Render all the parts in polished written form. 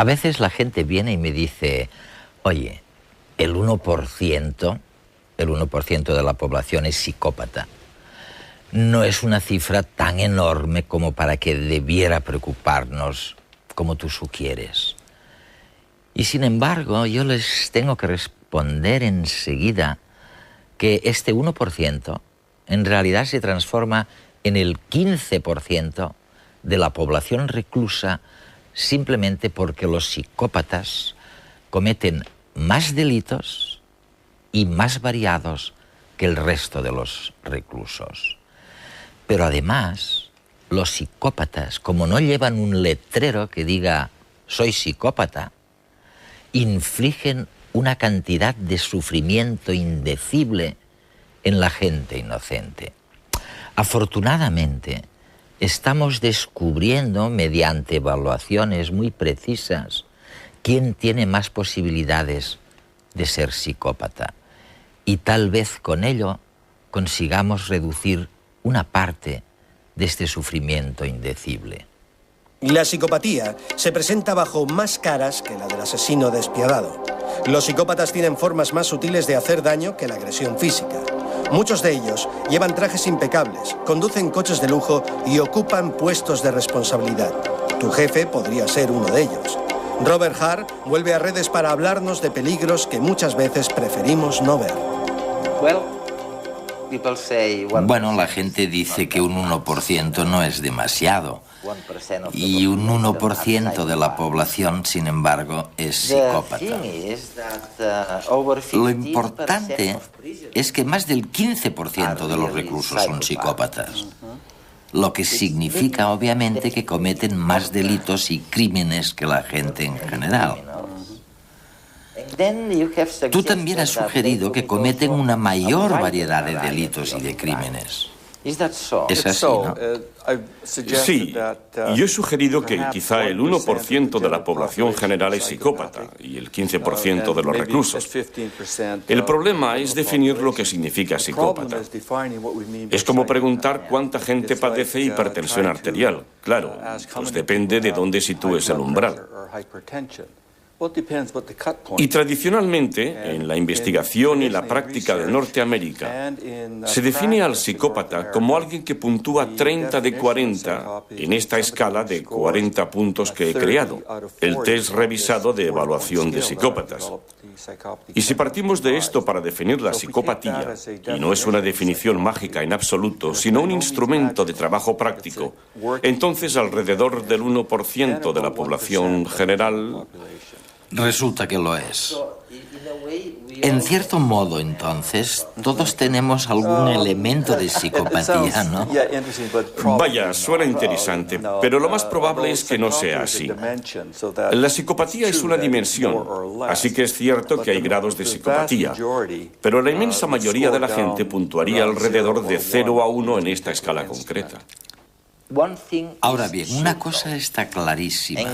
A veces la gente viene y me dice, oye, el 1% de la población es psicópata. No es una cifra tan enorme como para que debiera preocuparnos como tú sugieres. Y sin embargo, yo les tengo que responder enseguida que este 1% en realidad se transforma en el 15% de la población reclusa simplemente porque los psicópatas cometen más delitos y más variados que el resto de los reclusos. Pero además, los psicópatas, como no llevan un letrero que diga «soy psicópata», infligen una cantidad de sufrimiento indecible en la gente inocente. Afortunadamente, estamos descubriendo, mediante evaluaciones muy precisas, quién tiene más posibilidades de ser psicópata. Y tal vez con ello consigamos reducir una parte de este sufrimiento indecible. La psicopatía se presenta bajo más caras que la del asesino despiadado. Los psicópatas tienen formas más sutiles de hacer daño que la agresión física. Muchos de ellos llevan trajes impecables, conducen coches de lujo y ocupan puestos de responsabilidad. Tu jefe podría ser uno de ellos. Robert Hart vuelve a redes para hablarnos de peligros que muchas veces preferimos no ver. Bueno, la gente dice que un 1% no es demasiado. Y un 1% de la población, sin embargo, es psicópata. Lo importante es que más del 15% de los reclusos son psicópatas. Lo que significa, obviamente, que cometen más delitos y crímenes que la gente en general. Tú también has sugerido que cometen una mayor variedad de delitos y de crímenes. Es así, ¿no? Sí, yo he sugerido que quizá el 1% de la población general es psicópata y el 15% de los reclusos. El problema es definir lo que significa psicópata. Es como preguntar cuánta gente padece hipertensión arterial. Claro, pues depende de dónde sitúes el umbral. Y tradicionalmente, en la investigación y la práctica de Norteamérica, se define al psicópata como alguien que puntúa 30 de 40 en esta escala de 40 puntos que he creado, el test revisado de evaluación de psicópatas. Y si partimos de esto para definir la psicopatía, y no es una definición mágica en absoluto, sino un instrumento de trabajo práctico, entonces alrededor del 1% de la población general... Resulta que lo es. En cierto modo, entonces, todos tenemos algún elemento de psicopatía, ¿no? Vaya, suena interesante, pero lo más probable es que no sea así. La psicopatía es una dimensión, así que es cierto que hay grados de psicopatía, pero la inmensa mayoría de la gente puntuaría alrededor de 0 a 1 en esta escala concreta. Ahora bien, una cosa está clarísima.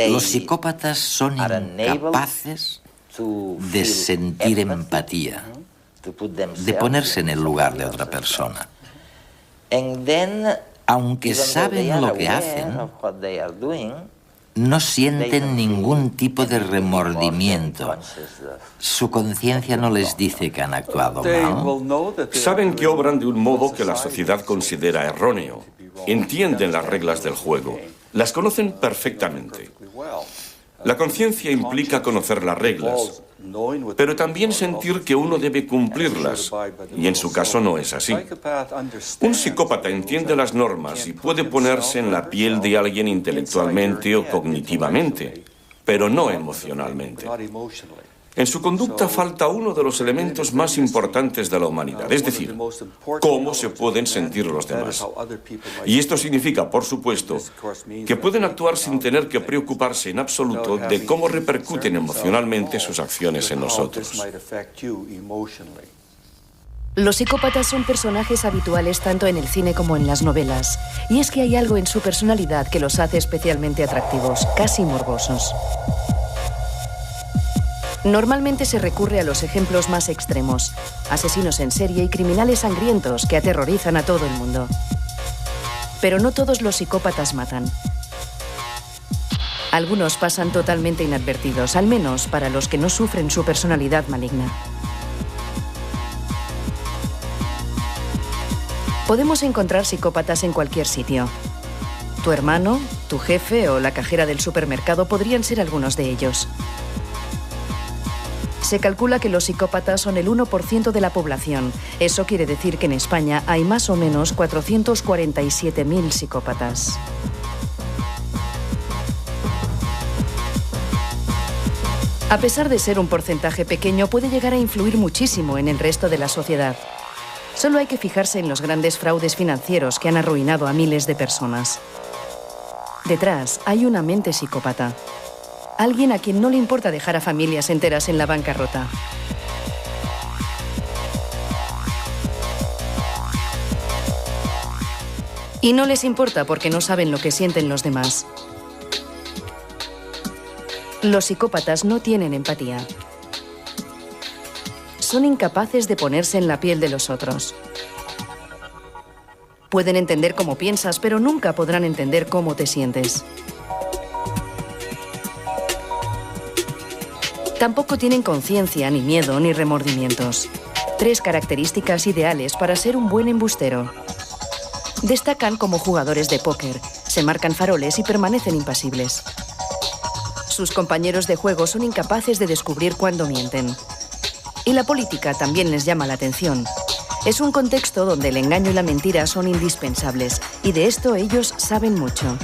Los psicópatas son incapaces de sentir empatía, de ponerse en el lugar de otra persona. Aunque saben lo que hacen, no sienten ningún tipo de remordimiento. Su conciencia no les dice que han actuado mal. Saben que obran de un modo que la sociedad considera erróneo. Entienden las reglas del juego. Las conocen perfectamente. La conciencia implica conocer las reglas, pero también sentir que uno debe cumplirlas, y en su caso no es así. Un psicópata entiende las normas y puede ponerse en la piel de alguien intelectualmente o cognitivamente, pero no emocionalmente. En su conducta falta uno de los elementos más importantes de la humanidad, es decir, cómo se pueden sentir los demás. Y esto significa, por supuesto, que pueden actuar sin tener que preocuparse en absoluto de cómo repercuten emocionalmente sus acciones en nosotros. Los psicópatas son personajes habituales tanto en el cine como en las novelas. Y es que hay algo en su personalidad que los hace especialmente atractivos, casi morbosos. Normalmente se recurre a los ejemplos más extremos, asesinos en serie y criminales sangrientos que aterrorizan a todo el mundo. Pero no todos los psicópatas matan. Algunos pasan totalmente inadvertidos, al menos para los que no sufren su personalidad maligna. Podemos encontrar psicópatas en cualquier sitio. Tu hermano, tu jefe o la cajera del supermercado podrían ser algunos de ellos. Se calcula que los psicópatas son el 1% de la población. Eso quiere decir que en España hay más o menos 447.000 psicópatas. A pesar de ser un porcentaje pequeño, puede llegar a influir muchísimo en el resto de la sociedad. Solo hay que fijarse en los grandes fraudes financieros que han arruinado a miles de personas. Detrás hay una mente psicópata. Alguien a quien no le importa dejar a familias enteras en la bancarrota. Y no les importa porque no saben lo que sienten los demás. Los psicópatas no tienen empatía. Son incapaces de ponerse en la piel de los otros. Pueden entender cómo piensas, pero nunca podrán entender cómo te sientes. Tampoco tienen conciencia, ni miedo, ni remordimientos. 3 características ideales para ser un buen embustero. Destacan como jugadores de póker, se marcan faroles y permanecen impasibles. Sus compañeros de juego son incapaces de descubrir cuándo mienten. Y la política también les llama la atención. Es un contexto donde el engaño y la mentira son indispensables, y de esto ellos saben mucho.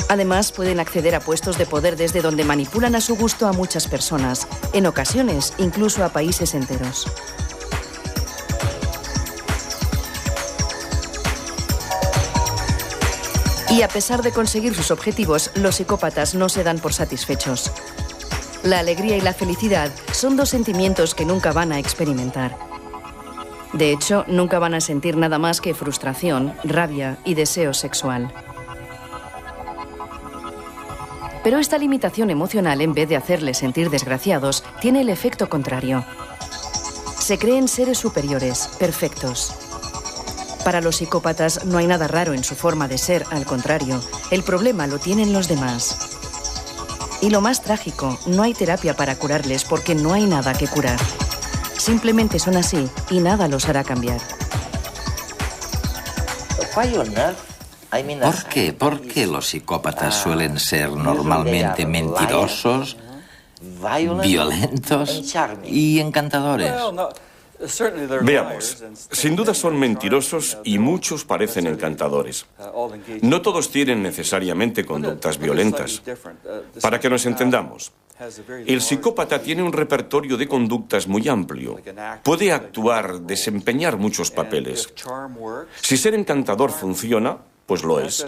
Además, pueden acceder a puestos de poder desde donde manipulan a su gusto a muchas personas, en ocasiones incluso a países enteros. Y a pesar de conseguir sus objetivos, los psicópatas no se dan por satisfechos. La alegría y la felicidad son 2 sentimientos que nunca van a experimentar. De hecho, nunca van a sentir nada más que frustración, rabia y deseo sexual. Pero esta limitación emocional, en vez de hacerles sentir desgraciados, tiene el efecto contrario. Se creen seres superiores, perfectos. Para los psicópatas no hay nada raro en su forma de ser, al contrario, el problema lo tienen los demás. Y lo más trágico, no hay terapia para curarles porque no hay nada que curar. Simplemente son así y nada los hará cambiar. ¿Por qué? ¿Por qué los psicópatas suelen ser normalmente mentirosos, violentos y encantadores? Veamos, sin duda son mentirosos y muchos parecen encantadores. No todos tienen necesariamente conductas violentas. Para que nos entendamos, el psicópata tiene un repertorio de conductas muy amplio. Puede actuar, desempeñar muchos papeles. Si ser encantador funciona, pues lo es.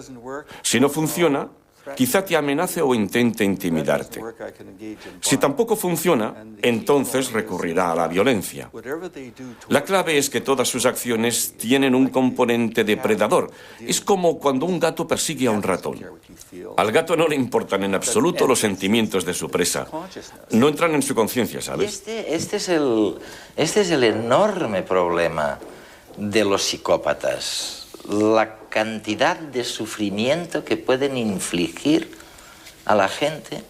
Si no funciona, quizá te amenace o intente intimidarte. Si tampoco funciona, entonces recurrirá a la violencia. La clave es que todas sus acciones tienen un componente depredador. Es como cuando un gato persigue a un ratón. Al gato no le importan en absoluto los sentimientos de su presa. No entran en su conciencia, ¿sabes? Este es el enorme problema de los psicópatas. La cantidad de sufrimiento que pueden infligir a la gente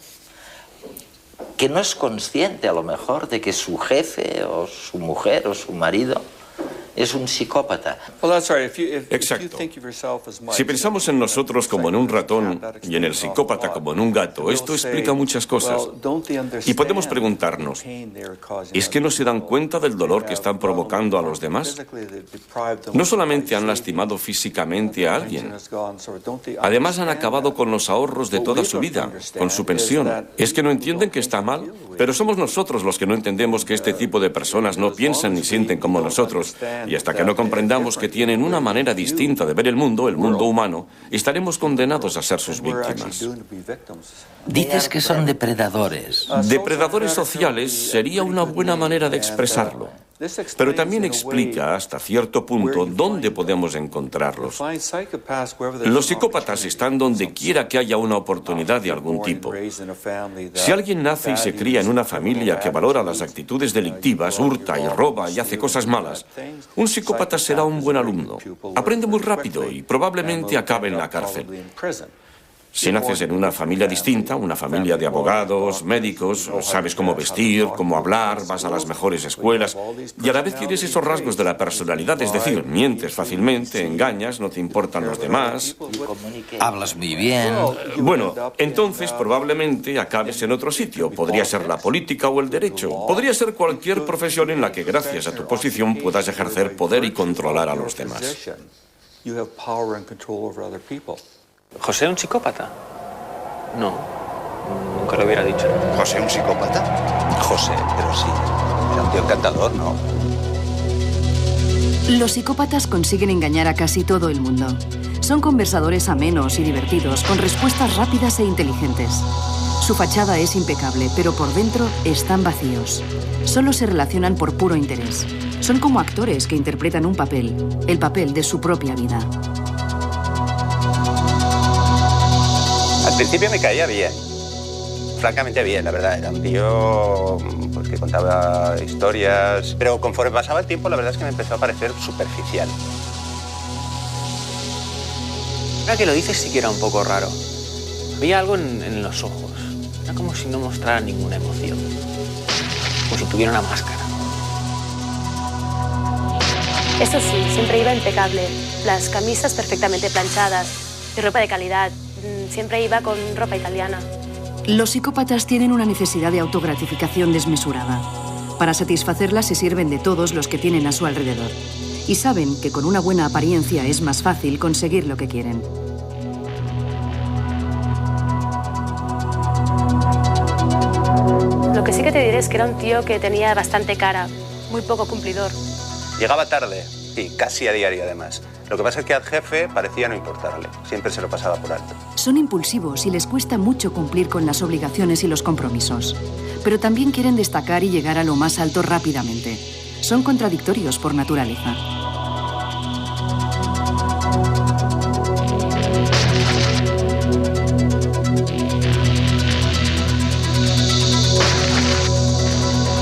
que no es consciente a lo mejor de que su jefe o su mujer o su marido es un psicópata. Exacto. Si pensamos en nosotros como en un ratón y en el psicópata como en un gato, esto explica muchas cosas. Y podemos preguntarnos, ¿es que no se dan cuenta del dolor que están provocando a los demás? No solamente han lastimado físicamente a alguien, además han acabado con los ahorros de toda su vida, con su pensión. ¿Es que no entienden que está mal? Pero somos nosotros los que no entendemos que este tipo de personas no piensan ni sienten como nosotros. Y hasta que no comprendamos que tienen una manera distinta de ver el mundo humano, estaremos condenados a ser sus víctimas. Dices que son depredadores. Depredadores sociales sería una buena manera de expresarlo. Pero también explica hasta cierto punto dónde podemos encontrarlos. Los psicópatas están donde quiera que haya una oportunidad de algún tipo. Si alguien nace y se cría en una familia que valora las actitudes delictivas, hurta y roba y hace cosas malas, un psicópata será un buen alumno. Aprende muy rápido y probablemente acabe en la cárcel. Si naces en una familia distinta, una familia de abogados, médicos, sabes cómo vestir, cómo hablar, vas a las mejores escuelas y a la vez tienes esos rasgos de la personalidad, es decir, mientes fácilmente, engañas, no te importan los demás. Hablas muy bien. Bueno, entonces probablemente acabes en otro sitio. Podría ser la política o el derecho. Podría ser cualquier profesión en la que gracias a tu posición puedas ejercer poder y controlar a los demás. ¿José un psicópata? No, nunca lo hubiera dicho. ¿José un psicópata? José, pero sí. Era un tío encantador, ¿no? Los psicópatas consiguen engañar a casi todo el mundo. Son conversadores amenos y divertidos, con respuestas rápidas e inteligentes. Su fachada es impecable, pero por dentro están vacíos. Solo se relacionan por puro interés. Son como actores que interpretan un papel, el papel de su propia vida. Al principio me caía bien, francamente bien, la verdad. Era un tío pues, que contaba historias, pero conforme pasaba el tiempo la verdad es que me empezó a parecer superficial. Ahora que lo dices sí que era un poco raro. Había algo en los ojos, era como si no mostrara ninguna emoción, como si tuviera una máscara. Eso sí, siempre iba impecable, las camisas perfectamente planchadas y ropa de calidad. Siempre iba con ropa italiana. Los psicópatas tienen una necesidad de autogratificación desmesurada. Para satisfacerla se sirven de todos los que tienen a su alrededor. Y saben que con una buena apariencia es más fácil conseguir lo que quieren. Lo que sí que te diré es que era un tío que tenía bastante cara, muy poco cumplidor. Llegaba tarde, sí, casi a diario además. Lo que pasa es que al jefe parecía no importarle. Siempre se lo pasaba por alto. Son impulsivos y les cuesta mucho cumplir con las obligaciones y los compromisos. Pero también quieren destacar y llegar a lo más alto rápidamente. Son contradictorios por naturaleza.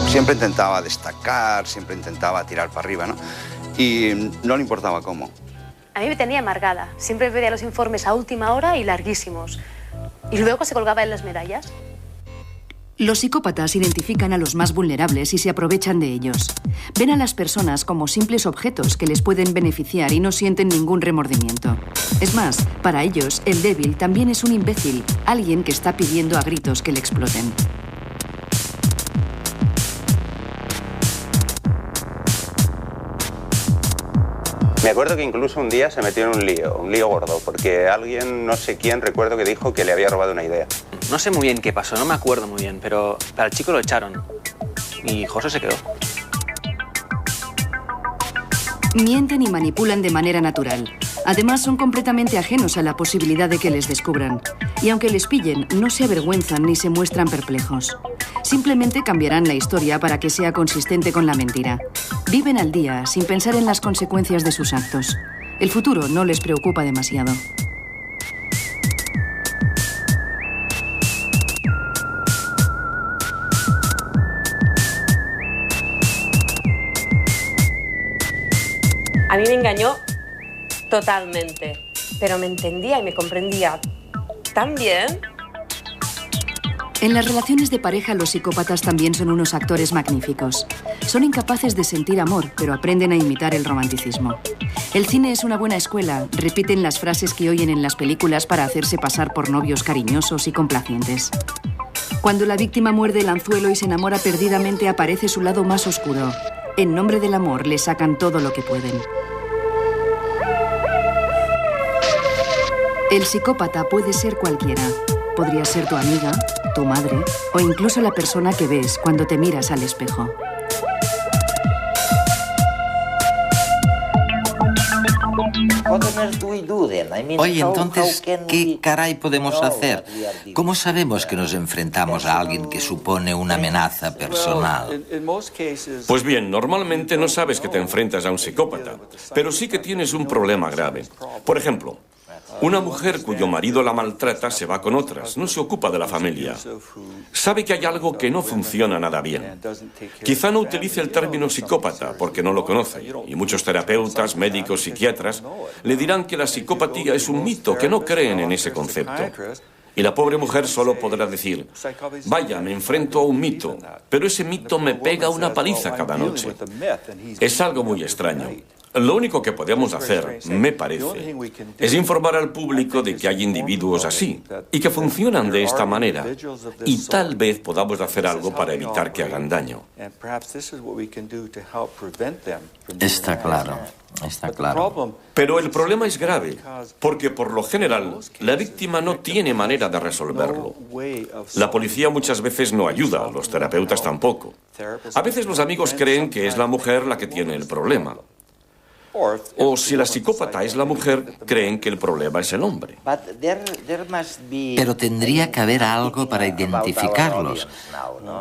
Siempre intentaba destacar, siempre intentaba tirar para arriba, ¿no? Y no le importaba cómo. A mí me tenía amargada. Siempre pedía los informes a última hora y larguísimos. Y luego se colgaba en las medallas. Los psicópatas identifican a los más vulnerables y se aprovechan de ellos. Ven a las personas como simples objetos que les pueden beneficiar y no sienten ningún remordimiento. Es más, para ellos, el débil también es un imbécil, alguien que está pidiendo a gritos que le exploten. Me acuerdo que incluso un día se metió en un lío gordo, porque alguien, no sé quién, recuerdo que dijo que le había robado una idea. No sé muy bien qué pasó, no me acuerdo muy bien, pero al chico lo echaron y José se quedó. Mienten y manipulan de manera natural. Además, son completamente ajenos a la posibilidad de que les descubran. Y aunque les pillen, no se avergüenzan ni se muestran perplejos. Simplemente cambiarán la historia para que sea consistente con la mentira. Viven al día, sin pensar en las consecuencias de sus actos. El futuro no les preocupa demasiado. A mí me engañó totalmente, pero me entendía y me comprendía tan bien. En las relaciones de pareja, los psicópatas también son unos actores magníficos. Son incapaces de sentir amor, pero aprenden a imitar el romanticismo. El cine es una buena escuela. Repiten las frases que oyen en las películas para hacerse pasar por novios cariñosos y complacientes. Cuando la víctima muerde el anzuelo y se enamora perdidamente, aparece su lado más oscuro. En nombre del amor, le sacan todo lo que pueden. El psicópata puede ser cualquiera. Podría ser tu amiga, tu madre o incluso la persona que ves cuando te miras al espejo. Oye, entonces, ¿qué caray podemos hacer? ¿Cómo sabemos que nos enfrentamos a alguien que supone una amenaza personal? Pues bien, normalmente no sabes que te enfrentas a un psicópata, pero sí que tienes un problema grave. Por ejemplo, Una mujer cuyo marido la maltrata se va con otras, no se ocupa de la familia. Sabe que hay algo que no funciona nada bien. Quizá no utilice el término psicópata porque no lo conoce, y muchos terapeutas, médicos, psiquiatras le dirán que la psicopatía es un mito, que no creen en ese concepto. Y la pobre mujer solo podrá decir, vaya, me enfrento a un mito, pero ese mito me pega una paliza cada noche. Es algo muy extraño. Lo único que podemos hacer, me parece, es informar al público de que hay individuos así y que funcionan de esta manera, y tal vez podamos hacer algo para evitar que hagan daño. Está claro, está claro. Pero el problema es grave, porque por lo general la víctima no tiene manera de resolverlo. La policía muchas veces no ayuda, los terapeutas tampoco. A veces los amigos creen que es la mujer la que tiene el problema. O si la psicópata es la mujer, creen que el problema es el hombre. Pero tendría que haber algo para identificarlos.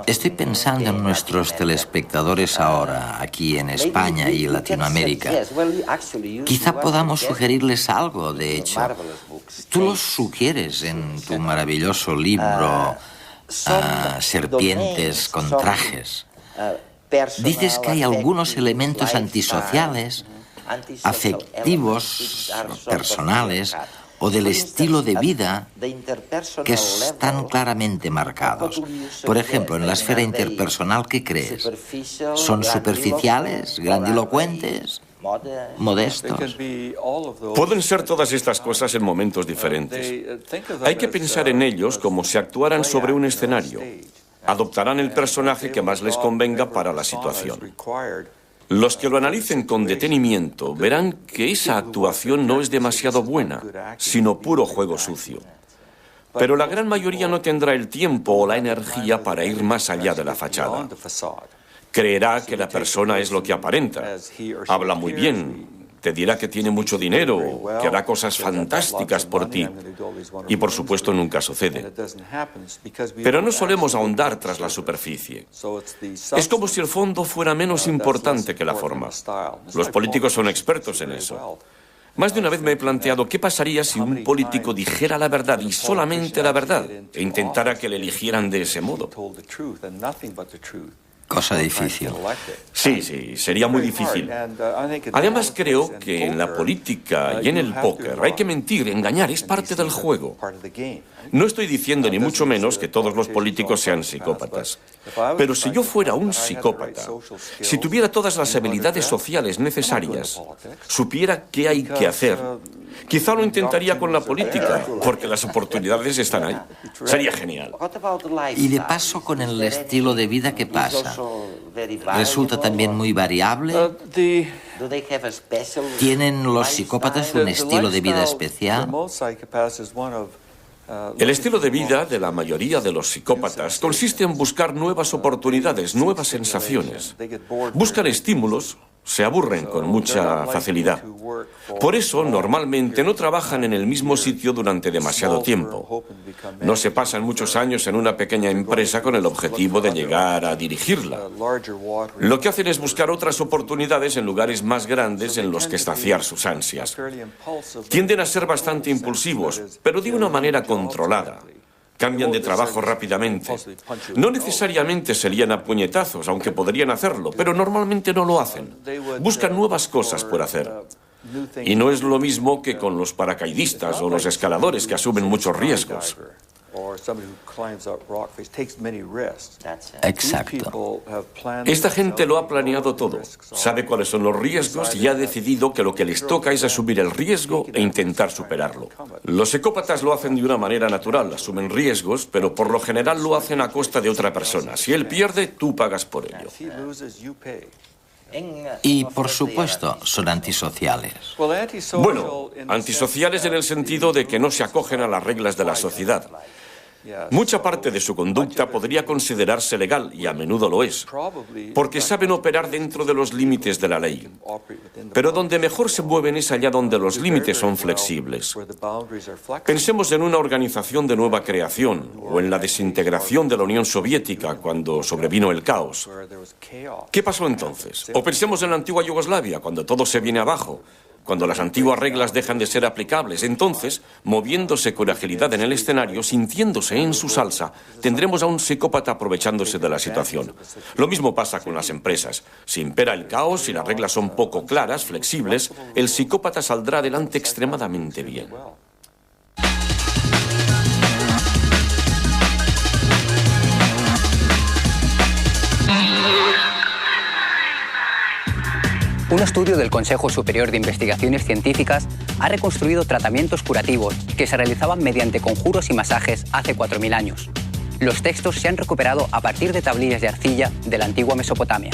Estoy pensando en nuestros telespectadores ahora, aquí en España y Latinoamérica. Quizá podamos sugerirles algo, de hecho. Tú los sugieres en tu maravilloso libro, Serpientes con trajes. Dices que hay algunos elementos antisociales, afectivos, personales o del estilo de vida que están claramente marcados. Por ejemplo, en la esfera interpersonal, ¿qué crees? ¿Son superficiales, grandilocuentes, modestos? Pueden ser todas estas cosas en momentos diferentes. Hay que pensar en ellos como si actuaran sobre un escenario. Adoptarán el personaje que más les convenga para la situación. Los que lo analicen con detenimiento verán que esa actuación no es demasiado buena, sino puro juego sucio. Pero la gran mayoría no tendrá el tiempo o la energía para ir más allá de la fachada. Creerá que la persona es lo que aparenta. Habla muy bien, te dirá que tiene mucho dinero, que hará cosas fantásticas por ti. Y por supuesto nunca sucede. Pero no solemos ahondar tras la superficie. Es como si el fondo fuera menos importante que la forma. Los políticos son expertos en eso. Más de una vez me he planteado qué pasaría si un político dijera la verdad y solamente la verdad e intentara que le eligieran de ese modo. Cosa difícil. Sí, sería muy difícil. Además, creo que en la política y en el póker hay que mentir, engañar, es parte del juego. No estoy diciendo ni mucho menos que todos los políticos sean psicópatas. Pero si yo fuera un psicópata, si tuviera todas las habilidades sociales necesarias, supiera qué hay que hacer, quizá lo intentaría con la política, porque las oportunidades están ahí. Sería genial. Y de paso, con el estilo de vida, ¿qué pasa? ¿Resulta también muy variable? ¿Tienen los psicópatas un estilo de vida especial? El estilo de vida de la mayoría de los psicópatas consiste en buscar nuevas oportunidades, nuevas sensaciones. Buscan estímulos, se aburren con mucha facilidad. Por eso, normalmente no trabajan en el mismo sitio durante demasiado tiempo. No se pasan muchos años en una pequeña empresa con el objetivo de llegar a dirigirla. Lo que hacen es buscar otras oportunidades en lugares más grandes en los que saciar sus ansias. Tienden a ser bastante impulsivos, pero de una manera controlada. Cambian de trabajo rápidamente. No necesariamente se lían a puñetazos, aunque podrían hacerlo, pero normalmente no lo hacen. Buscan nuevas cosas por hacer. Y no es lo mismo que con los paracaidistas o los escaladores que asumen muchos riesgos. Exacto. Esta gente lo ha planeado todo. Sabe cuáles son los riesgos y ha decidido que lo que les toca es asumir el riesgo e intentar superarlo. Los psicópatas lo hacen de una manera natural, asumen riesgos, pero por lo general lo hacen a costa de otra persona. Si él pierde, tú pagas por ello. Y, por supuesto, son antisociales. Bueno, antisociales en el sentido de que no se acogen a las reglas de la sociedad. Mucha parte de su conducta podría considerarse legal, y a menudo lo es, porque saben operar dentro de los límites de la ley. Pero donde mejor se mueven es allá donde los límites son flexibles. Pensemos en una organización de nueva creación, o en la desintegración de la Unión Soviética cuando sobrevino el caos. ¿Qué pasó entonces? O pensemos en la antigua Yugoslavia, cuando todo se viene abajo. cuando las antiguas reglas dejan de ser aplicables. Entonces, moviéndose con agilidad en el escenario, sintiéndose en su salsa, tendremos a un psicópata aprovechándose de la situación. Lo mismo pasa con las empresas. Si impera el caos y las reglas son poco claras, flexibles, el psicópata saldrá adelante extremadamente bien. Un estudio del Consejo Superior de Investigaciones Científicas ha reconstruido tratamientos curativos que se realizaban mediante conjuros y masajes hace 4.000 años. Los textos se han recuperado a partir de tablillas de arcilla de la antigua Mesopotamia.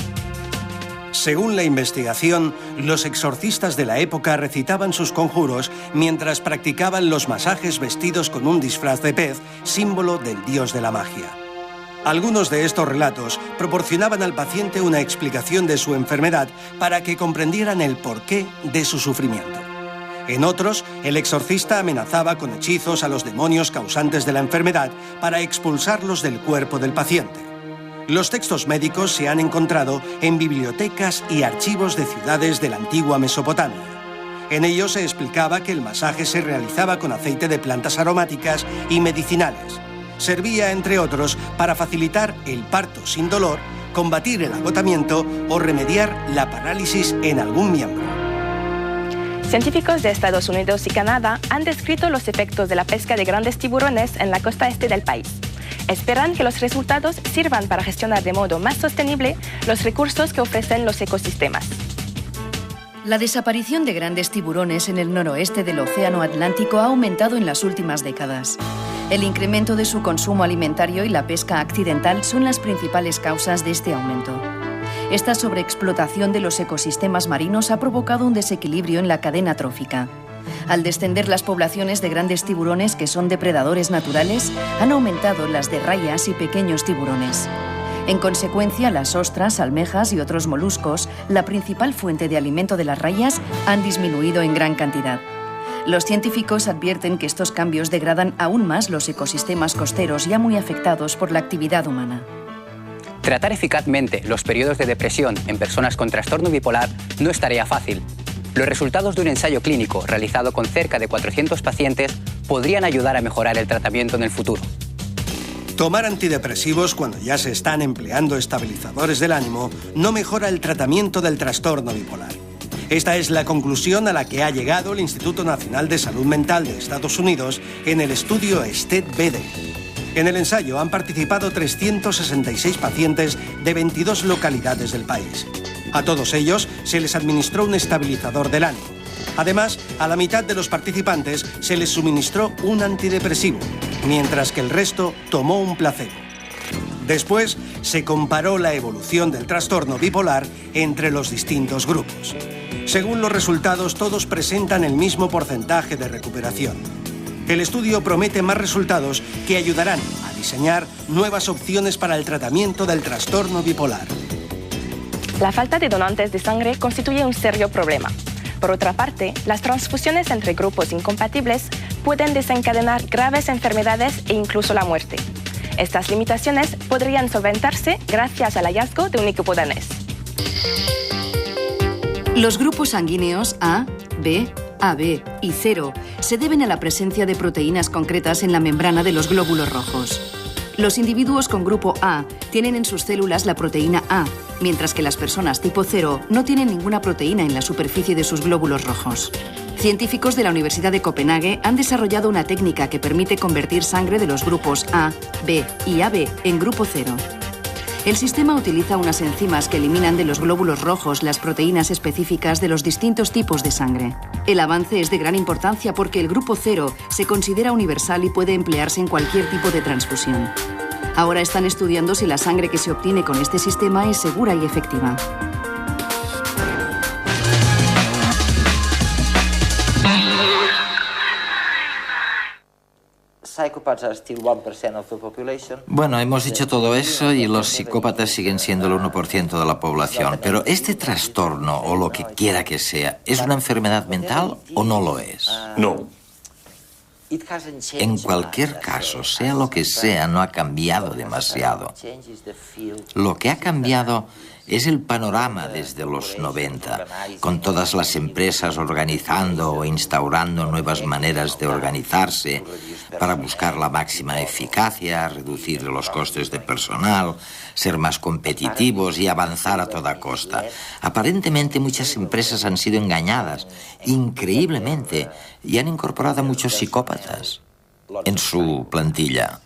Según la investigación, los exorcistas de la época recitaban sus conjuros mientras practicaban los masajes vestidos con un disfraz de pez, símbolo del dios de la magia. Algunos de estos relatos proporcionaban al paciente una explicación de su enfermedad para que comprendieran el porqué de su sufrimiento. En otros, el exorcista amenazaba con hechizos a los demonios causantes de la enfermedad para expulsarlos del cuerpo del paciente. Los textos médicos se han encontrado en bibliotecas y archivos de ciudades de la antigua Mesopotamia. En ellos se explicaba que el masaje se realizaba con aceite de plantas aromáticas y medicinales. Servía, entre otros, para facilitar el parto sin dolor, combatir el agotamiento o remediar la parálisis en algún miembro. Científicos de Estados Unidos y Canadá han descrito los efectos de la pesca de grandes tiburones en la costa este del país. Esperan que los resultados sirvan para gestionar de modo más sostenible los recursos que ofrecen los ecosistemas. La desaparición de grandes tiburones en el noroeste del Océano Atlántico ha aumentado en las últimas décadas. El incremento de su consumo alimentario y la pesca accidental son las principales causas de este aumento. Esta sobreexplotación de los ecosistemas marinos ha provocado un desequilibrio en la cadena trófica. Al descender las poblaciones de grandes tiburones que son depredadores naturales, han aumentado las de rayas y pequeños tiburones. En consecuencia, las ostras, almejas y otros moluscos, la principal fuente de alimento de las rayas, han disminuido en gran cantidad. Los científicos advierten que estos cambios degradan aún más los ecosistemas costeros ya muy afectados por la actividad humana. Tratar eficazmente los periodos de depresión en personas con trastorno bipolar no es tarea fácil. Los resultados de un ensayo clínico realizado con cerca de 400 pacientes podrían ayudar a mejorar el tratamiento en el futuro. Tomar antidepresivos cuando ya se están empleando estabilizadores del ánimo no mejora el tratamiento del trastorno bipolar. Esta es la conclusión a la que ha llegado el Instituto Nacional de Salud Mental de Estados Unidos en el estudio STED-BD. En el ensayo han participado 366 pacientes de 22 localidades del país. A todos ellos se les administró un estabilizador del ánimo. Además, a la mitad de los participantes se les suministró un antidepresivo, mientras que el resto tomó un placebo. Después, se comparó la evolución del trastorno bipolar entre los distintos grupos. Según los resultados, todos presentan el mismo porcentaje de recuperación. El estudio promete más resultados que ayudarán a diseñar nuevas opciones para el tratamiento del trastorno bipolar. La falta de donantes de sangre constituye un serio problema. Por otra parte, las transfusiones entre grupos incompatibles pueden desencadenar graves enfermedades e incluso la muerte. Estas limitaciones podrían solventarse gracias al hallazgo de un equipo danés. Los grupos sanguíneos A, B, AB y 0 se deben a la presencia de proteínas concretas en la membrana de los glóbulos rojos. Los individuos con grupo A tienen en sus células la proteína A, mientras que las personas tipo 0 no tienen ninguna proteína en la superficie de sus glóbulos rojos. Científicos de la Universidad de Copenhague han desarrollado una técnica que permite convertir sangre de los grupos A, B y AB en grupo 0. El sistema utiliza unas enzimas que eliminan de los glóbulos rojos las proteínas específicas de los distintos tipos de sangre. El avance es de gran importancia porque el grupo 0 se considera universal y puede emplearse en cualquier tipo de transfusión. Ahora están estudiando si la sangre que se obtiene con este sistema es segura y efectiva. Bueno, hemos dicho todo eso y los psicópatas siguen siendo el 1% de la población. Pero este trastorno, o lo que quiera que sea, ¿es una enfermedad mental o no lo es? No. En cualquier caso, sea lo que sea, no ha cambiado demasiado. Lo que ha cambiado Es el panorama desde los 90, con todas las empresas organizando o instaurando nuevas maneras de organizarse para buscar la máxima eficacia, reducir los costes de personal, ser más competitivos y avanzar a toda costa. Aparentemente muchas empresas han sido engañadas, increíblemente, y han incorporado a muchos psicópatas en su plantilla.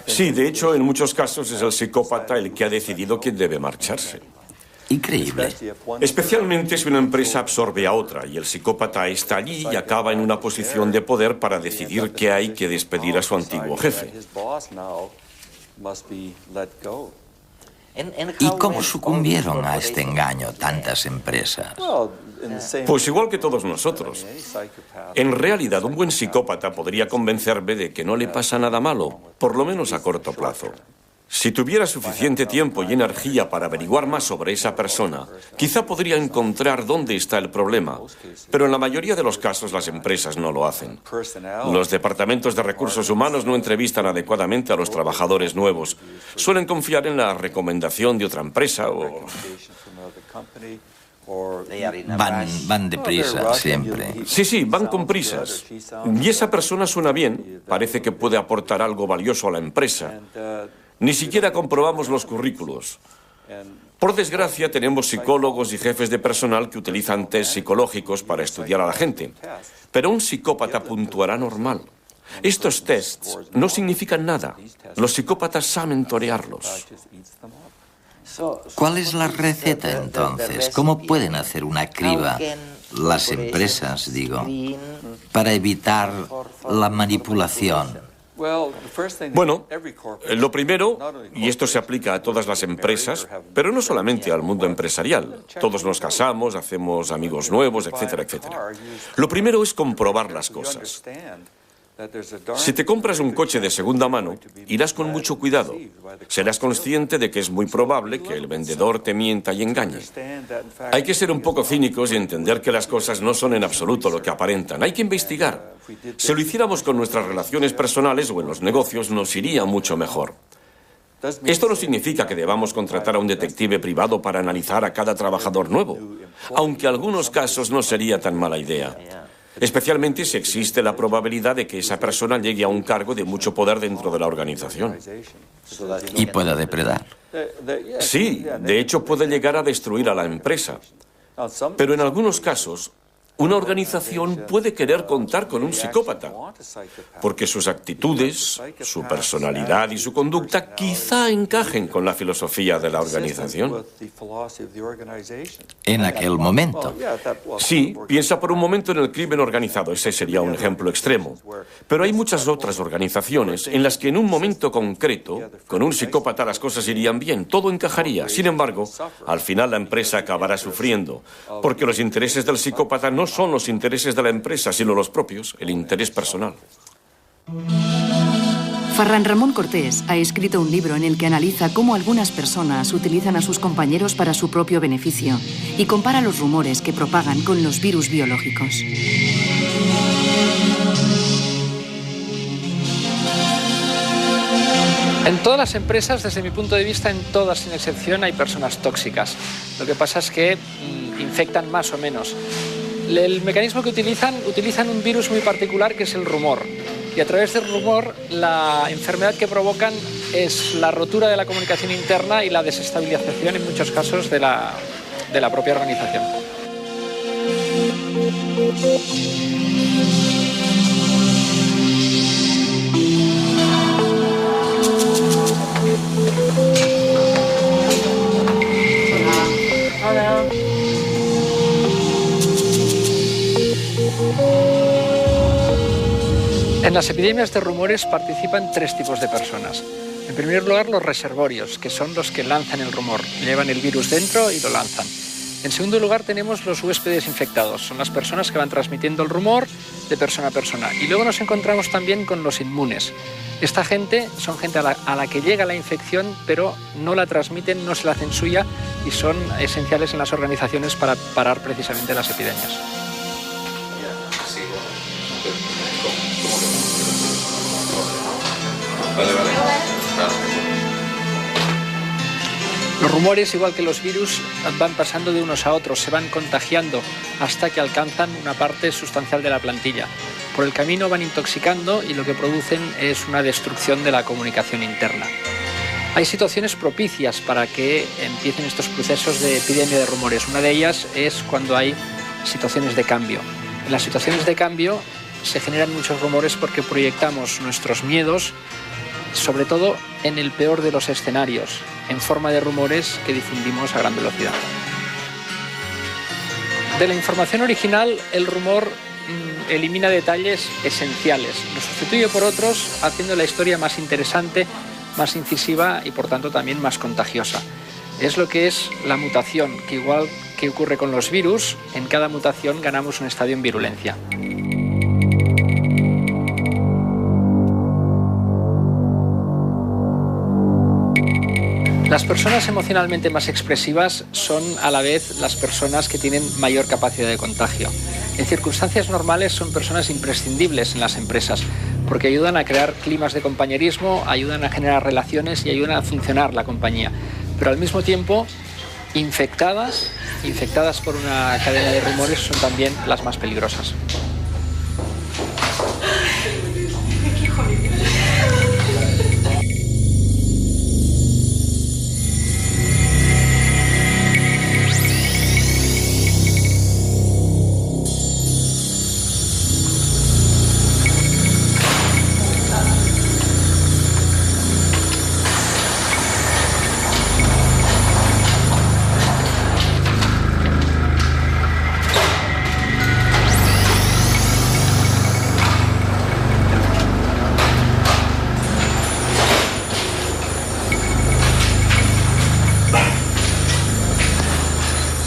Sí, de hecho, en muchos casos es el psicópata el que ha decidido quién debe marcharse. Increíble. Especialmente si una empresa absorbe a otra y el psicópata está allí y acaba en una posición de poder para decidir que hay que despedir a su antiguo jefe. ¿Y cómo sucumbieron a este engaño tantas empresas? Pues igual que todos nosotros. En realidad, un buen psicópata podría convencerme de que no le pasa nada malo, por lo menos a corto plazo. Si tuviera suficiente tiempo y energía para averiguar más sobre esa persona, quizá podría encontrar dónde está el problema. Pero en la mayoría de los casos las empresas no lo hacen. Los departamentos de recursos humanos no entrevistan adecuadamente a los trabajadores nuevos. Suelen confiar en la recomendación de otra empresa o... Van deprisa siempre. Sí, van con prisas. Y esa persona suena bien, parece que puede aportar algo valioso a la empresa. Ni siquiera comprobamos los currículos. Por desgracia, tenemos psicólogos y jefes de personal que utilizan test psicológicos para estudiar a la gente. Pero un psicópata puntuará normal. Estos tests no significan nada. Los psicópatas saben torearlos. ¿Cuál es la receta entonces? ¿Cómo pueden hacer una criba las empresas, digo, para evitar la manipulación? Bueno, lo primero, y esto se aplica a todas las empresas, pero no solamente al mundo empresarial. Todos nos casamos, hacemos amigos nuevos, etcétera, etcétera. Lo primero es comprobar las cosas. Si te compras un coche de segunda mano, irás con mucho cuidado. Serás consciente de que es muy probable que el vendedor te mienta y engañe. Hay que ser un poco cínicos y entender que las cosas no son en absoluto lo que aparentan. Hay que investigar. Si lo hiciéramos con nuestras relaciones personales o en los negocios, nos iría mucho mejor. Esto no significa que debamos contratar a un detective privado para analizar a cada trabajador nuevo, aunque en algunos casos no sería tan mala idea. Especialmente si existe la probabilidad de que esa persona llegue a un cargo de mucho poder dentro de la organización. Y pueda depredar. Sí, de hecho puede llegar a destruir a la empresa. Pero en algunos casos, una organización puede querer contar con un psicópata, porque sus actitudes, su personalidad y su conducta quizá encajen con la filosofía de la organización. En aquel momento. Sí, piensa por un momento en el crimen organizado, ese sería un ejemplo extremo. Pero hay muchas otras organizaciones en las que en un momento concreto, con un psicópata las cosas irían bien, todo encajaría. Sin embargo, al final la empresa acabará sufriendo, porque los intereses del psicópata no son los intereses de la empresa, sino los propios, el interés personal. Ferran Ramón Cortés ha escrito un libro en el que analiza cómo algunas personas utilizan a sus compañeros para su propio beneficio y compara los rumores que propagan con los virus biológicos. En todas las empresas, desde mi punto de vista, en todas sin excepción, hay personas tóxicas. Lo que pasa es que infectan más o menos. El mecanismo que utilizan un virus muy particular que es el rumor. Y a través del rumor, la enfermedad que provocan es la rotura de la comunicación interna y la desestabilización, en muchos casos, de la propia organización. Hola. En las epidemias de rumores participan tres tipos de personas. En primer lugar, los reservorios, que son los que lanzan el rumor, llevan el virus dentro y lo lanzan. En segundo lugar, tenemos los huéspedes infectados, son las personas que van transmitiendo el rumor de persona a persona. Y luego nos encontramos también con los inmunes. Esta gente son gente a la que llega la infección, pero no la transmiten, no se la hacen suya y son esenciales en las organizaciones para parar precisamente las epidemias. Los rumores, igual que los virus, van pasando de unos a otros, se van contagiando hasta que alcanzan una parte sustancial de la plantilla. Por el camino van intoxicando y lo que producen es una destrucción de la comunicación interna. Hay situaciones propicias para que empiecen estos procesos de epidemia de rumores. Una de ellas es cuando hay situaciones de cambio. En las situaciones de cambio se generan muchos rumores porque proyectamos nuestros miedos, sobre todo en el peor de los escenarios, en forma de rumores que difundimos a gran velocidad. De la información original, el rumor elimina detalles esenciales, los sustituye por otros, haciendo la historia más interesante, más incisiva y por tanto también más contagiosa. Es lo que es la mutación, que igual que ocurre con los virus, en cada mutación ganamos un estadio en virulencia. Las personas emocionalmente más expresivas son a la vez las personas que tienen mayor capacidad de contagio. En circunstancias normales son personas imprescindibles en las empresas porque ayudan a crear climas de compañerismo, ayudan a generar relaciones y ayudan a funcionar la compañía. Pero al mismo tiempo, infectadas por una cadena de rumores son también las más peligrosas.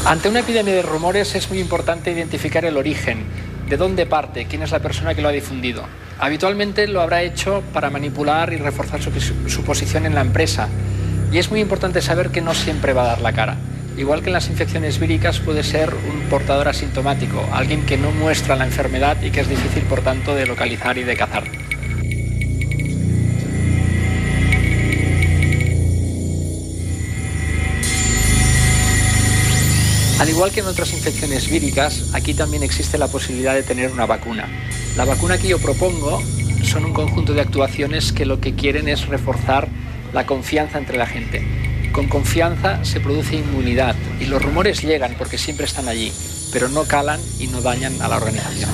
Ante una epidemia de rumores es muy importante identificar el origen, de dónde parte, quién es la persona que lo ha difundido. Habitualmente lo habrá hecho para manipular y reforzar su posición en la empresa. Y es muy importante saber que no siempre va a dar la cara. Igual que en las infecciones víricas puede ser un portador asintomático, alguien que no muestra la enfermedad y que es difícil por tanto de localizar y de cazar. Al igual que en otras infecciones víricas, aquí también existe la posibilidad de tener una vacuna. La vacuna que yo propongo son un conjunto de actuaciones que lo que quieren es reforzar la confianza entre la gente. Con confianza se produce inmunidad y los rumores llegan porque siempre están allí, pero no calan y no dañan a la organización.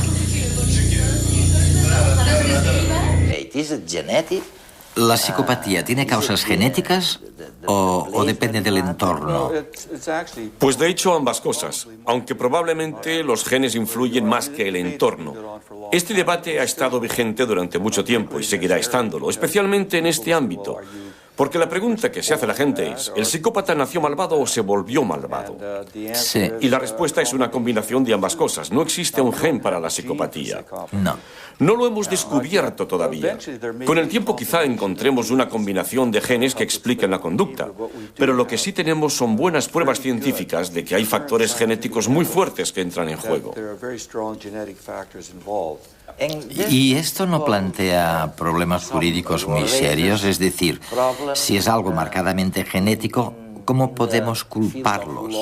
¿La psicopatía tiene causas genéticas o depende del entorno? Pues de hecho ambas cosas, aunque probablemente los genes influyen más que el entorno. Este debate ha estado vigente durante mucho tiempo y seguirá estándolo, especialmente en este ámbito. Porque la pregunta que se hace la gente es, ¿el psicópata nació malvado o se volvió malvado? Sí. Y la respuesta es una combinación de ambas cosas. No existe un gen para la psicopatía. No. No lo hemos descubierto todavía. Con el tiempo quizá encontremos una combinación de genes que expliquen la conducta. Pero lo que sí tenemos son buenas pruebas científicas de que hay factores genéticos muy fuertes que entran en juego. ¿Y esto no plantea problemas jurídicos muy serios? Es decir, si es algo marcadamente genético, ¿cómo podemos culparlos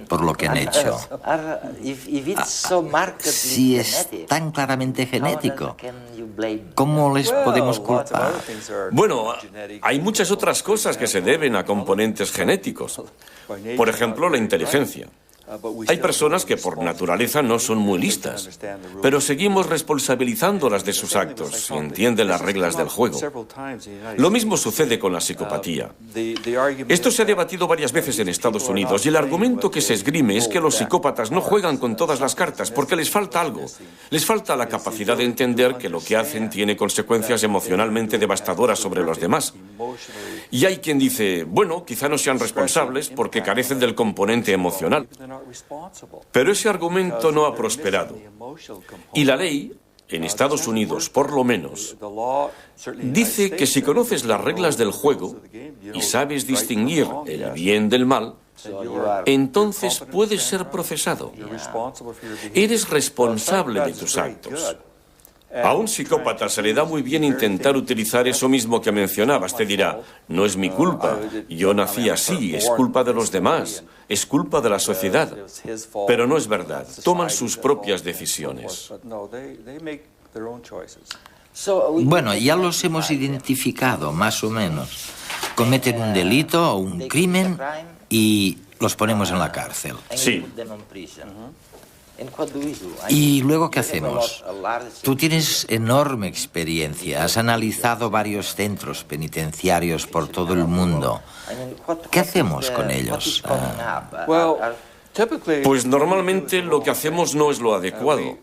por lo que han hecho? Si es tan claramente genético, ¿cómo les podemos culpar? Bueno, hay muchas otras cosas que se deben a componentes genéticos. Por ejemplo, la inteligencia. Hay personas que por naturaleza no son muy listas, pero seguimos responsabilizándolas de sus actos y entienden las reglas del juego. Lo mismo sucede con la psicopatía. Esto se ha debatido varias veces en Estados Unidos y el argumento que se esgrime es que los psicópatas no juegan con todas las cartas porque les falta algo. Les falta la capacidad de entender que lo que hacen tiene consecuencias emocionalmente devastadoras sobre los demás. Y hay quien dice, bueno, quizá no sean responsables porque carecen del componente emocional. Pero ese argumento no ha prosperado. Y la ley, en Estados Unidos por lo menos, dice que si conoces las reglas del juego y sabes distinguir el bien del mal, entonces puedes ser procesado. Eres responsable de tus actos. A un psicópata se le da muy bien intentar utilizar eso mismo que mencionabas. Te dirá, no es mi culpa, yo nací así, es culpa de los demás, es culpa de la sociedad. Pero no es verdad, toman sus propias decisiones. Bueno, ya los hemos identificado, más o menos. Cometen un delito o un crimen y los ponemos en la cárcel. Sí. ¿Y luego qué hacemos? Tú tienes enorme experiencia, has analizado varios centros penitenciarios por todo el mundo. ¿Qué hacemos con ellos? Pues normalmente lo que hacemos no es lo adecuado.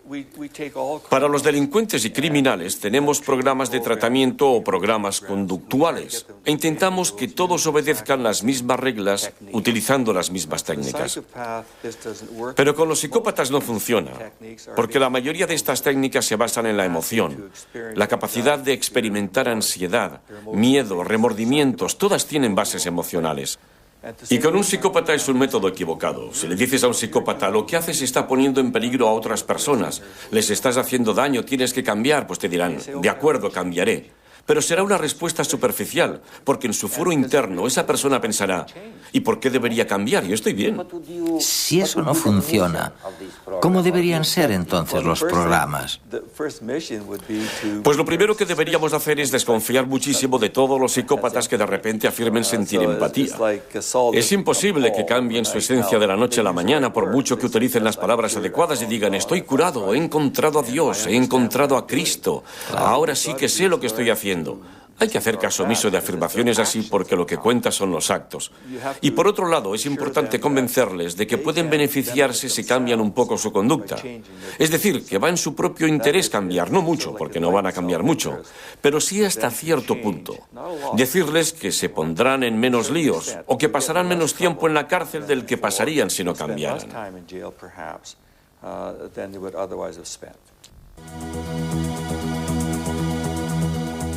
Para los delincuentes y criminales tenemos programas de tratamiento o programas conductuales e intentamos que todos obedezcan las mismas reglas utilizando las mismas técnicas. Pero con los psicópatas no funciona, porque la mayoría de estas técnicas se basan en la emoción, la capacidad de experimentar ansiedad, miedo, remordimientos, todas tienen bases emocionales. Y con un psicópata es un método equivocado. Si le dices a un psicópata, lo que haces está poniendo en peligro a otras personas, les estás haciendo daño, tienes que cambiar, pues te dirán, de acuerdo, cambiaré. Pero será una respuesta superficial, porque en su foro interno esa persona pensará, ¿y por qué debería cambiar? Yo estoy bien. Si eso no funciona, ¿cómo deberían ser entonces los programas? Pues lo primero que deberíamos hacer es desconfiar muchísimo de todos los psicópatas que de repente afirmen sentir empatía. Es imposible que cambien su esencia de la noche a la mañana por mucho que utilicen las palabras adecuadas y digan, estoy curado, he encontrado a Dios, he encontrado a Cristo, ahora sí que sé lo que estoy haciendo. Hay que hacer caso omiso de afirmaciones así porque lo que cuenta son los actos. Y por otro lado, es importante convencerles de que pueden beneficiarse si cambian un poco su conducta. Es decir, que va en su propio interés cambiar, no mucho, porque no van a cambiar mucho, pero sí hasta cierto punto. Decirles que se pondrán en menos líos o que pasarán menos tiempo en la cárcel del que pasarían si no cambiaran.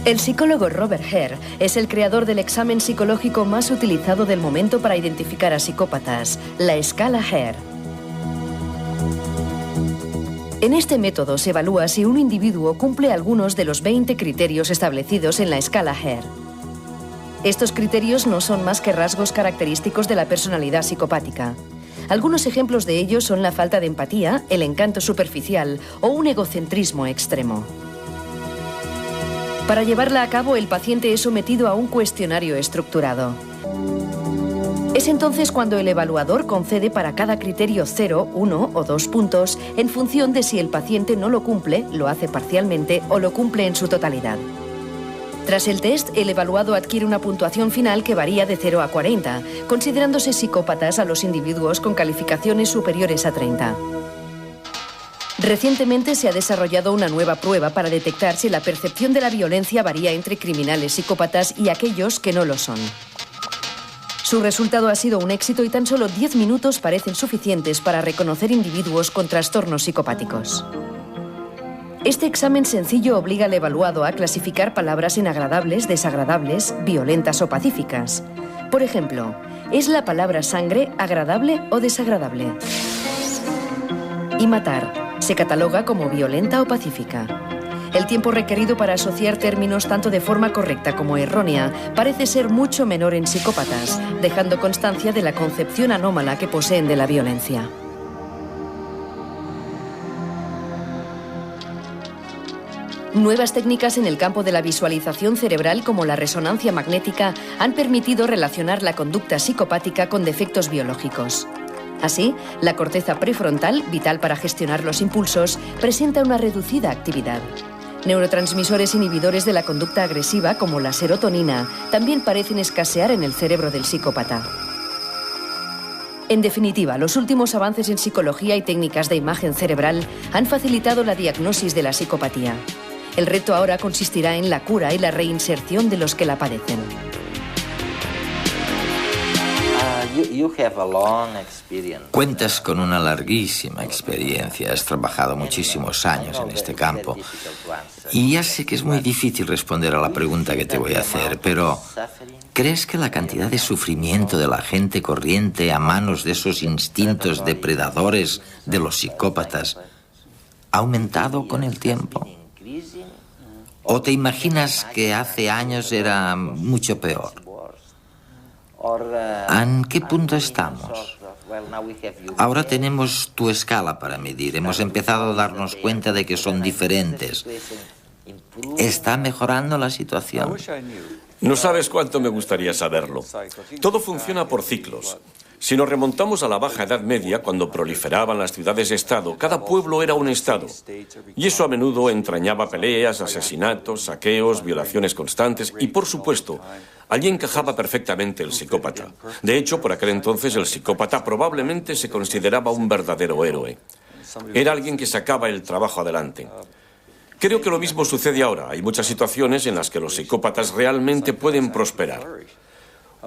El psicólogo Robert Hare es el creador del examen psicológico más utilizado del momento para identificar a psicópatas, la escala Hare. En este método se evalúa si un individuo cumple algunos de los 20 criterios establecidos en la escala Hare. Estos criterios no son más que rasgos característicos de la personalidad psicopática. Algunos ejemplos de ellos son la falta de empatía, el encanto superficial o un egocentrismo extremo. Para llevarla a cabo, el paciente es sometido a un cuestionario estructurado. Es entonces cuando el evaluador concede para cada criterio 0, 1 o 2 puntos en función de si el paciente no lo cumple, lo hace parcialmente o lo cumple en su totalidad. Tras el test, el evaluado adquiere una puntuación final que varía de 0 a 40, considerándose psicópatas a los individuos con calificaciones superiores a 30. Recientemente se ha desarrollado una nueva prueba para detectar si la percepción de la violencia varía entre criminales psicópatas y aquellos que no lo son. Su resultado ha sido un éxito y tan solo 10 minutos parecen suficientes para reconocer individuos con trastornos psicopáticos. Este examen sencillo obliga al evaluado a clasificar palabras en agradables, desagradables, violentas o pacíficas. Por ejemplo, ¿es la palabra sangre agradable o desagradable? Y matar, ¿se cataloga como violenta o pacífica? El tiempo requerido para asociar términos tanto de forma correcta como errónea parece ser mucho menor en psicópatas, dejando constancia de la concepción anómala que poseen de la violencia. Nuevas técnicas en el campo de la visualización cerebral como la resonancia magnética han permitido relacionar la conducta psicopática con defectos biológicos. Así, la corteza prefrontal, vital para gestionar los impulsos, presenta una reducida actividad. Neurotransmisores inhibidores de la conducta agresiva, como la serotonina, también parecen escasear en el cerebro del psicópata. En definitiva, los últimos avances en psicología y técnicas de imagen cerebral han facilitado la diagnosis de la psicopatía. El reto ahora consistirá en la cura y la reinserción de los que la padecen. Cuentas con una larguísima experiencia, has trabajado muchísimos años en este campo. Y ya sé que es muy difícil responder a la pregunta que te voy a hacer, pero ¿crees que la cantidad de sufrimiento de la gente corriente a manos de esos instintos depredadores de los psicópatas ha aumentado con el tiempo? ¿O te imaginas que hace años era mucho peor? ¿En qué punto estamos? Ahora tenemos tu escala para medir. Hemos empezado a darnos cuenta de que son diferentes. ¿Está mejorando la situación? No sabes cuánto me gustaría saberlo. Todo funciona por ciclos. Si nos remontamos a la Baja Edad Media, cuando proliferaban las ciudades-estado, cada pueblo era un estado. Y eso a menudo entrañaba peleas, asesinatos, saqueos, violaciones constantes y, por supuesto, allí encajaba perfectamente el psicópata. De hecho, por aquel entonces el psicópata probablemente se consideraba un verdadero héroe. Era alguien que sacaba el trabajo adelante. Creo que lo mismo sucede ahora. Hay muchas situaciones en las que los psicópatas realmente pueden prosperar.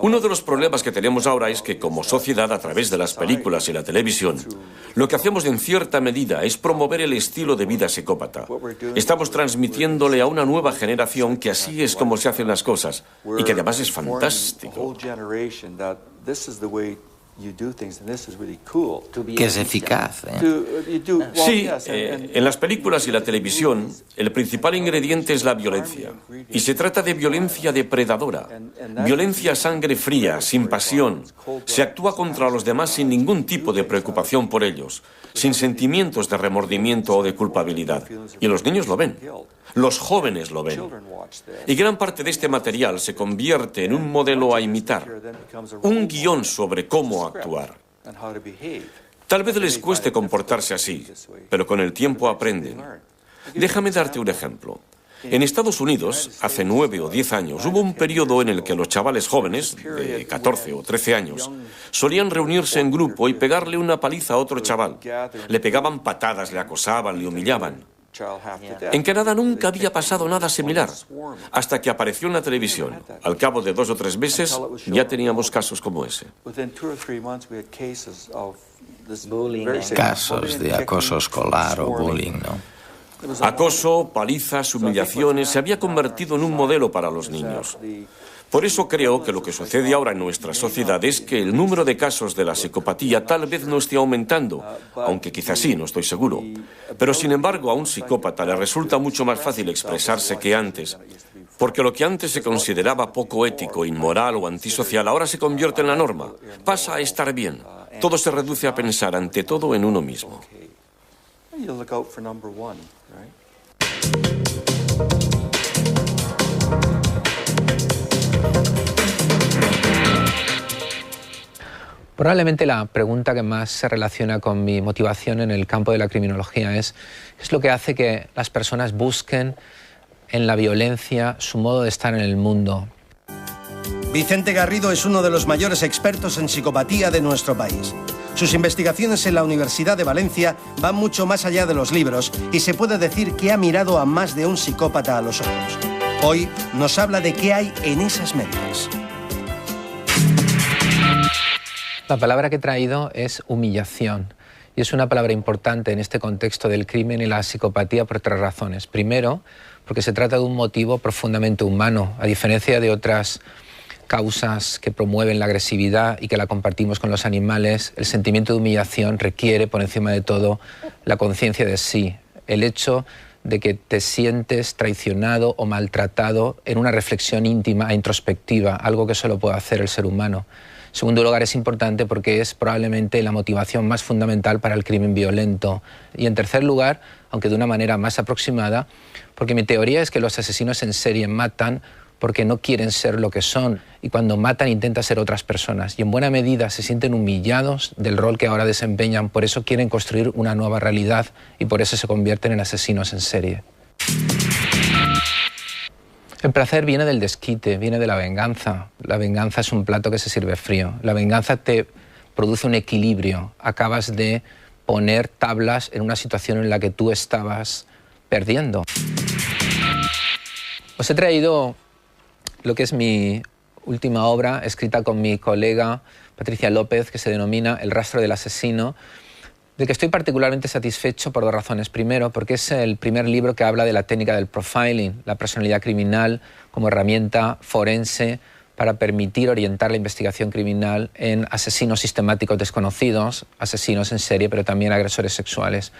Uno de los problemas que tenemos ahora es que, como sociedad, a través de las películas y la televisión, lo que hacemos en cierta medida es promover el estilo de vida psicópata. Estamos transmitiéndole a una nueva generación que así es como se hacen las cosas y que además es fantástico. Que es eficaz, Sí, en las películas y la televisión, el principal ingrediente es la violencia. Y se trata de violencia depredadora. Violencia a sangre fría, sin pasión. Se actúa contra los demás sin ningún tipo de preocupación por ellos, sin sentimientos de remordimiento o de culpabilidad. Y los niños lo ven. Los jóvenes lo ven. Y gran parte de este material se convierte en un modelo a imitar, un guión sobre cómo actuar. Tal vez les cueste comportarse así, pero con el tiempo aprenden. Déjame darte un ejemplo. En Estados Unidos, hace 9 o 10 años, hubo un periodo en el que los chavales jóvenes, de 14 o 13 años, solían reunirse en grupo y pegarle una paliza a otro chaval. Le pegaban patadas, le acosaban, le humillaban. En Canadá nunca había pasado nada similar, hasta que apareció en la televisión. Al cabo de 2 o 3 meses ya teníamos casos como ese. Casos de acoso escolar o bullying, ¿no? Acoso, palizas, humillaciones, se había convertido en un modelo para los niños. Por eso creo que lo que sucede ahora en nuestra sociedad es que el número de casos de la psicopatía tal vez no esté aumentando, aunque quizás sí, no estoy seguro. Pero sin embargo a un psicópata le resulta mucho más fácil expresarse que antes, porque lo que antes se consideraba poco ético, inmoral o antisocial ahora se convierte en la norma. Pasa a estar bien. Todo se reduce a pensar ante todo en uno mismo. Probablemente la pregunta que más se relaciona con mi motivación en el campo de la criminología es lo que hace que las personas busquen en la violencia su modo de estar en el mundo. Vicente Garrido es uno de los mayores expertos en psicopatía de nuestro país. Sus investigaciones en la Universidad de Valencia van mucho más allá de los libros y se puede decir que ha mirado a más de un psicópata a los ojos. Hoy nos habla de qué hay en esas mentes. La palabra que he traído es humillación. Y es una palabra importante en este contexto del crimen y la psicopatía por 3 razones. Primero, porque se trata de un motivo profundamente humano, a diferencia de otras causas que promueven la agresividad y que la compartimos con los animales. El sentimiento de humillación requiere, por encima de todo, la conciencia de sí. El hecho de que te sientes traicionado o maltratado en una reflexión íntima e introspectiva, algo que solo puede hacer el ser humano. En segundo lugar, es importante porque es probablemente la motivación más fundamental para el crimen violento. Y en tercer lugar, aunque de una manera más aproximada, porque mi teoría es que los asesinos en serie matan porque no quieren ser lo que son y cuando matan intentan ser otras personas y en buena medida se sienten humillados del rol que ahora desempeñan, por eso quieren construir una nueva realidad y por eso se convierten en asesinos en serie. El placer viene del desquite, viene de la venganza. La venganza es un plato que se sirve frío. La venganza te produce un equilibrio. Acabas de poner tablas en una situación en la que tú estabas perdiendo. Os he traído lo que es mi última obra, escrita con mi colega Patricia López, que se denomina El rastro del asesino, del que estoy particularmente satisfecho por 2 razones. Primero, porque es el primer libro que habla de la técnica del profiling, la personalidad criminal como herramienta forense para permitir orientar la investigación criminal en asesinos sistemáticos desconocidos, asesinos en serie, pero también agresores sexuales.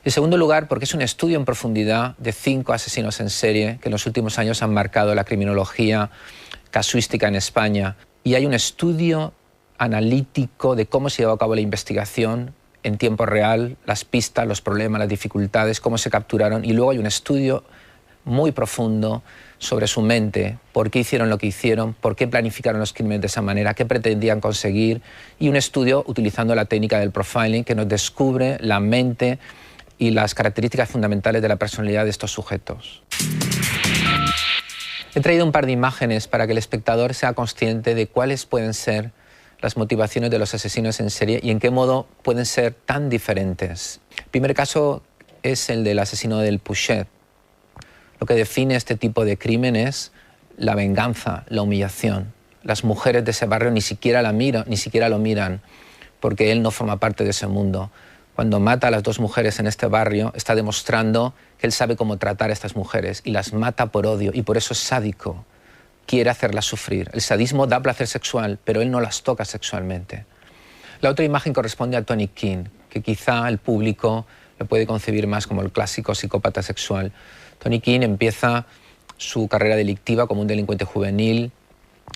En segundo lugar, porque es un estudio en profundidad de 5 asesinos en serie que en los últimos años han marcado la criminología casuística en España. Y hay un estudio analítico de cómo se llevó a cabo la investigación en tiempo real, las pistas, los problemas, las dificultades, cómo se capturaron. Y luego hay un estudio muy profundo sobre su mente, por qué hicieron lo que hicieron, por qué planificaron los crímenes de esa manera, qué pretendían conseguir, y un estudio utilizando la técnica del profiling que nos descubre la mente y las características fundamentales de la personalidad de estos sujetos. He traído un par de imágenes para que el espectador sea consciente de cuáles pueden ser las motivaciones de los asesinos en serie y en qué modo pueden ser tan diferentes. El primer caso es el del asesino del Pouchet. Lo que define este tipo de crimen es la venganza, la humillación. Las mujeres de ese barrio ni siquiera lo miran, porque él no forma parte de ese mundo. Cuando mata a las 2 mujeres en este barrio, está demostrando que él sabe cómo tratar a estas mujeres y las mata por odio, y por eso es sádico. Quiere hacerlas sufrir. El sadismo da placer sexual, pero él no las toca sexualmente. La otra imagen corresponde a Tony King, que quizá el público lo puede concebir más como el clásico psicópata sexual. Tony King empieza su carrera delictiva como un delincuente juvenil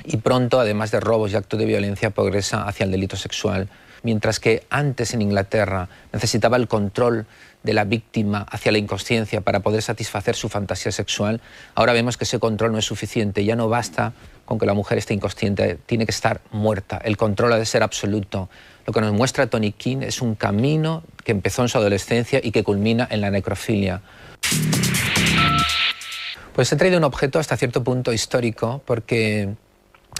y pronto, además de robos y actos de violencia, progresa hacia el delito sexual. Mientras que antes en Inglaterra necesitaba el control de la víctima hacia la inconsciencia para poder satisfacer su fantasía sexual, ahora vemos que ese control no es suficiente. Ya no basta con que la mujer esté inconsciente, tiene que estar muerta. El control ha de ser absoluto. Lo que nos muestra Tony King es un camino que empezó en su adolescencia y que culmina en la necrofilia. Pues he traído un objeto hasta cierto punto histórico porque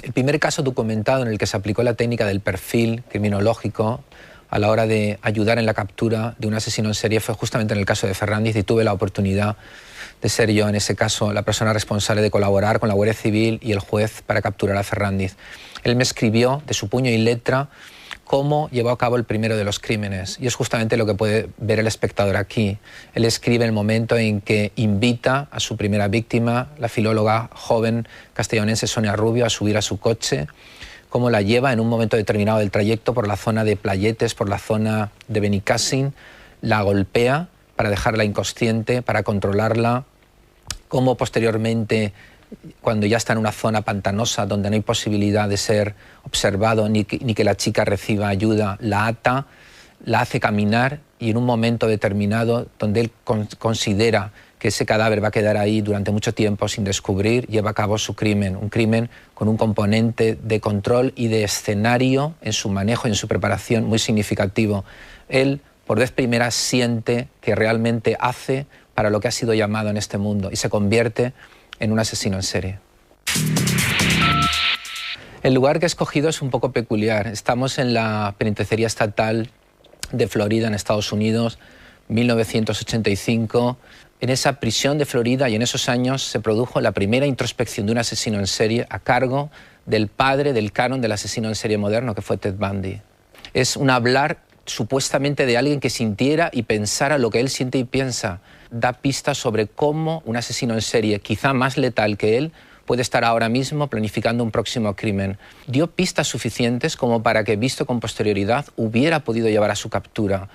el primer caso documentado en el que se aplicó la técnica del perfil criminológico a la hora de ayudar en la captura de un asesino en serie fue justamente en el caso de Ferrandiz, y tuve la oportunidad de ser yo en ese caso la persona responsable de colaborar con la Guardia Civil y el juez para capturar a Ferrandiz. Él me escribió de su puño y letra cómo llevó a cabo el primero de los crímenes, y es justamente lo que puede ver el espectador aquí. Él escribe el momento en que invita a su primera víctima, la filóloga joven castellonense Sonia Rubio, a subir a su coche, cómo la lleva en un momento determinado del trayecto por la zona de Playetes, por la zona de Benicàssim, la golpea para dejarla inconsciente, para controlarla, cómo posteriormente, cuando ya está en una zona pantanosa donde no hay posibilidad de ser observado ni que la chica reciba ayuda, la ata, la hace caminar, y en un momento determinado donde él considera que ese cadáver va a quedar ahí durante mucho tiempo sin descubrir, lleva a cabo su crimen, un crimen con un componente de control y de escenario en su manejo y en su preparación muy significativo. Él, por vez primera, siente que realmente hace para lo que ha sido llamado en este mundo y se convierte en un asesino en serie. El lugar que he escogido es un poco peculiar. Estamos en la penitenciaría estatal de Florida, en Estados Unidos, 1985. En esa prisión de Florida y en esos años se produjo la primera introspección de un asesino en serie a cargo del padre del canon del asesino en serie moderno, que fue Ted Bundy. Es un hablar supuestamente de alguien que sintiera y pensara lo que él siente y piensa. Da pistas sobre cómo un asesino en serie, quizá más letal que él, puede estar ahora mismo planificando un próximo crimen. Dio pistas suficientes como para que, visto con posterioridad, hubiera podido llevar a su captura.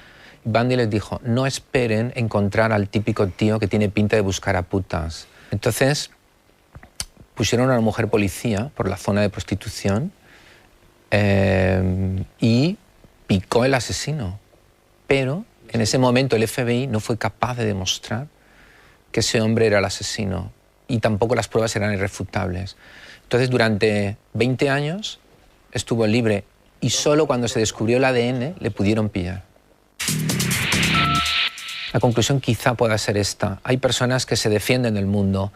Bundy les dijo: no esperen encontrar al típico tío que tiene pinta de buscar a putas. Entonces pusieron a una mujer policía por la zona de prostitución y picó el asesino. Pero en ese momento el FBI no fue capaz de demostrar que ese hombre era el asesino, y tampoco las pruebas eran irrefutables. Entonces durante 20 años estuvo libre, y solo cuando se descubrió el ADN le pudieron pillar. La conclusión quizá pueda ser esta: hay personas que se defienden del mundo,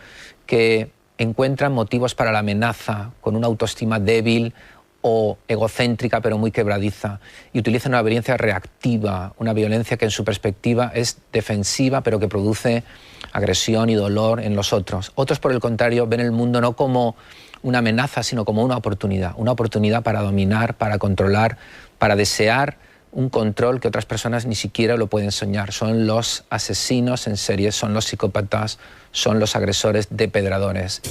que encuentran motivos para la amenaza con una autoestima débil o egocéntrica pero muy quebradiza, y utilizan una violencia reactiva, una violencia que en su perspectiva es defensiva pero que produce agresión y dolor en los otros. Otros, por el contrario, ven el mundo no como una amenaza, sino como una oportunidad para dominar, para controlar, para desear un control que otras personas ni siquiera lo pueden soñar. Son los asesinos en serie, son los psicópatas, son los agresores depredadores.